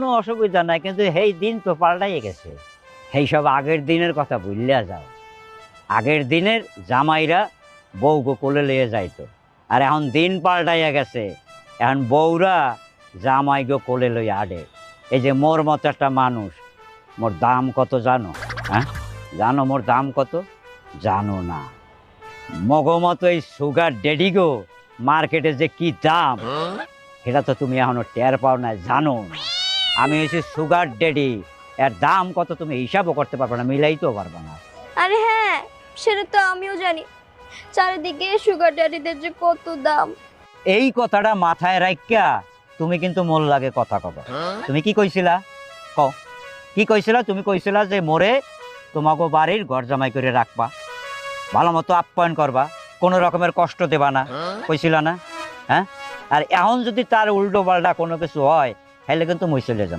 কোনো অসুবিধা নাই, কিন্তু এই দিন তো পাল্টাইয়ে গেছে। সেই সব আগের দিনের কথা ভুলিয়া যাও। আগের দিনের জামাইরা বউকে কোলে লিয়ে যাইতো, আর এখন দিন পাল্টাইয়া গেছে। এখন বউরা জামাইকে কোলে লইয়া আডে। এই যে মোর মতো একটা মানুষ, মোর দাম কত জানো? হ্যাঁ, জানো মোর দাম কত? জানো না। মগো মতো এই সুগার ডেডিগো মার্কেটে যে কি দাম, সেটা তো তুমি এখনো টের পাও না, জানো না। আমি হচ্ছে সুগার ডেডি, এর দাম কত তুমি হিসাবও করতে পারবে না, মিলাইতেও পারবে না। আরে হ্যাঁ, সেটা তো আমিও জানি। চারিদিকে সুগার ড্যাডিদের যে কত দাম। এই কথাটা মাথায় রাখিয়া তুমি কিন্তু মোর লাগে কথা কব। তুমি কি কইছিলা? কও, কি কইছিলা? তুমি কইছিলা যে মোরে তোমাকে বাড়ির ঘর জামাই করে রাখবা, ভালো মতো আপ্যায়ন করবা, কোনো রকমের কষ্ট দেবা না, কইছিলা না? হ্যাঁ, আর এখন যদি তার উল্টো পাল্টা কোনো কিছু হয়, তাহলে কিন্তু মুই চলে যাবো।